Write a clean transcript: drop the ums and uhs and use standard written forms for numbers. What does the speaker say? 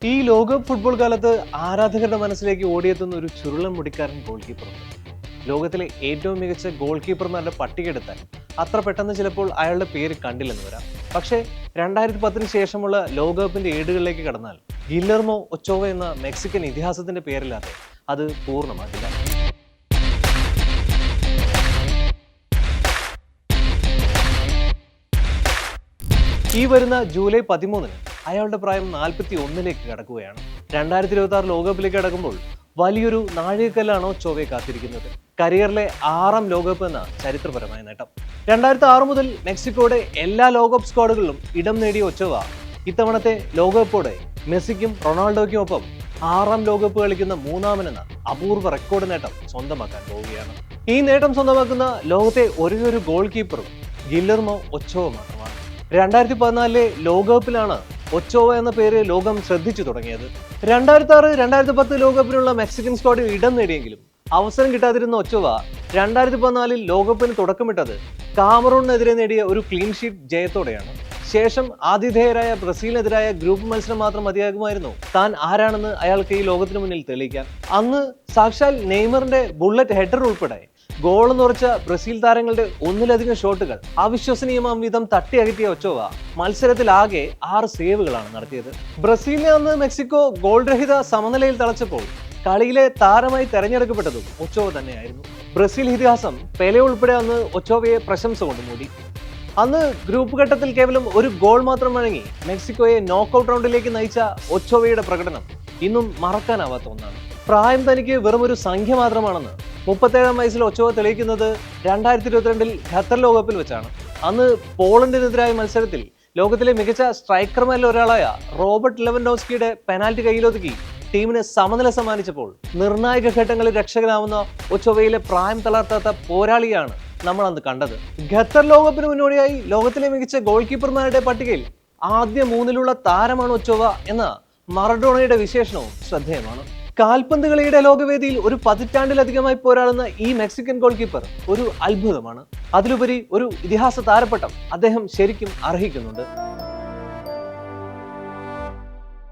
ഈ ലോകകപ്പ് ഫുട്ബോൾ കാലത്ത് ആരാധകരുടെ മനസ്സിലേക്ക് ഓടിയെത്തുന്ന ഒരു ചുരുളൻ മുടിക്കാരൻ ഗോൾ കീപ്പറുണ്ട്. ലോകത്തിലെ ഏറ്റവും മികച്ച ഗോൾ കീപ്പർമാരുടെ പട്ടിക എടുത്താൽ അത്ര പെട്ടെന്ന് ചിലപ്പോൾ അയാളുടെ പേര് കണ്ടില്ലെന്ന് വരാം. പക്ഷേ 2010 ശേഷമുള്ള ലോകകപ്പിന്റെ ഏടുകളിലേക്ക് കടന്നാൽ ഗില്ലർമോ ഒച്ചോവ എന്ന മെക്സിക്കൻ ഇതിഹാസത്തിന്റെ പേരില്ലാതെ അത് പൂർണ്ണമാകില്ല. ഈ വരുന്ന ജൂലൈ 13-ന് അയാളുടെ പ്രായം 41-ലേക്ക് കടക്കുകയാണ്. 2026 ലോകകപ്പിലേക്ക് കടക്കുമ്പോൾ വലിയൊരു നാഴികക്കല്ലാണോ ഒച്ചോവയെ കാത്തിരിക്കുന്നത്. കരിയറിലെ 6ാം ലോകകപ്പ് എന്ന ചരിത്രപരമായ നേട്ടം. 2006 മുതൽ മെക്സിക്കോയുടെ എല്ലാ ലോകകപ്പ് സ്ക്വാഡുകളിലും ഇടം നേടിയ ഒച്ചോവ ഇത്തവണത്തെ ലോകകപ്പോടെ മെസ്സിക്കും റൊണാൾഡോയ്ക്കും ഒപ്പം 6ാം ലോകകപ്പ് കളിക്കുന്ന മൂന്നാമനെന്ന അപൂർവ റെക്കോർഡ് നേട്ടം സ്വന്തമാക്കാൻ പോവുകയാണ്. ഈ നേട്ടം സ്വന്തമാക്കുന്ന ലോകത്തെ ഒരേയൊരു ഗോൾ കീപ്പറും ഗില്ലർമോ ഒച്ചോവ മാത്രമാണ്. 2014 ലോകകപ്പിലാണ് ഒച്ചോവ എന്ന പേര് ലോകം ശ്രദ്ധിച്ചു തുടങ്ങിയത്. 2006-2010 ലോകകപ്പിനുള്ള മെക്സിക്കൻ സ്ക്വാഡിൽ ഇടം നേടിയെങ്കിലും അവസരം കിട്ടാതിരുന്ന ഒച്ചോവ 2014 ലോകകപ്പിന് തുടക്കമിട്ടത് കാമറൂണിനെതിരെ നേടിയ ഒരു ക്ലീൻ ഷീറ്റ് ജയത്തോടെയാണ്. ശേഷം ആതിഥേയരായ ബ്രസീലിനെതിരായ ഗ്രൂപ്പ് മത്സരം മാത്രം മതിയാകുമായിരുന്നു താൻ ആരാണെന്ന് അയാൾക്ക് ഈ ലോകത്തിന് മുന്നിൽ തെളിയിക്കാൻ. അന്ന് സാക്ഷാൽ നെയ്മറിന്റെ ബുള്ളറ്റ് ഹെഡർ ഉൾപ്പെടെ ഗോൾ നിറച്ച ബ്രസീൽ താരങ്ങളുടെ ഒന്നിലധികം ഷോട്ടുകൾ അവിശ്വസനീയമാം വിധം തട്ടി അകറ്റിയ ഒച്ചോവ മത്സരത്തിൽ ആകെ 6 സേവുകളാണ് നടത്തിയത്. ബ്രസീലിനെ അന്ന് മെക്സിക്കോ ഗോൾ രഹിത സമനിലയിൽ തളച്ചപ്പോൾ കളിയിലെ താരമായി തെരഞ്ഞെടുക്കപ്പെട്ടതും ഒച്ചോവ തന്നെയായിരുന്നു. ബ്രസീൽ ഇതിഹാസം പെലെ ഉൾപ്പെടെ അന്ന് ഒച്ചോവയെ പ്രശംസ കൊണ്ട് മൂടി. അന്ന് ഗ്രൂപ്പ് ഘട്ടത്തിൽ കേവലം ഒരു ഗോൾ മാത്രം വഴങ്ങി മെക്സിക്കോയെ നോക്കൌട്ട് റൗണ്ടിലേക്ക് നയിച്ച ഒച്ചോവയുടെ പ്രകടനം ഇന്നും മറക്കാനാവാത്ത ഒന്നാണ്. പ്രായം തനിക്ക് വെറും ഒരു സംഖ്യ മാത്രമാണെന്ന് 37-ാം വയസ്സിൽ ഒച്ചോവ തെളിയിക്കുന്നത് 2022 ഖത്തർ ലോകകപ്പിൽ വെച്ചാണ്. അന്ന് പോളണ്ടിനെതിരായ മത്സരത്തിൽ ലോകത്തിലെ മികച്ച സ്ട്രൈക്കർമാരിൽ ഒരാളായ റോബർട്ട് ലെവൻഡോവ്സ്കിയുടെ പെനാൽറ്റി കയ്യിലൊതുക്കി ടീമിന് സമനില സമ്മാനിച്ചപ്പോൾ നിർണായക ഘട്ടങ്ങളിൽ രക്ഷകനാവുന്ന ഒച്ചോവയിലെ പ്രായം തളർത്താത്ത പോരാളിയാണ് നമ്മൾ അന്ന് കണ്ടത്. ഖത്തർ ലോകകപ്പിന് മുന്നോടിയായി ലോകത്തിലെ മികച്ച ഗോൾ കീപ്പർമാരുടെ പട്ടികയിൽ ആദ്യ 3-ലുള്ള താരമാണ് ഒച്ചോവ എന്ന മറഡോണയുടെ വിശേഷണവും ശ്രദ്ധേയമാണ്. കാൽപന്ത് കളിയുടെ ലോകവേദിയിൽ ഒരു പതിറ്റാണ്ടിലധികമായി പോരാടുന്ന ഈ മെക്സിക്കൻ ഗോൾ കീപ്പർ ഒരു അത്ഭുതമാണ്. അതിലുപരി ഒരു ഇതിഹാസ താരപ്പട്ടം അദ്ദേഹം ശരിക്കും അർഹിക്കുന്നുണ്ട്.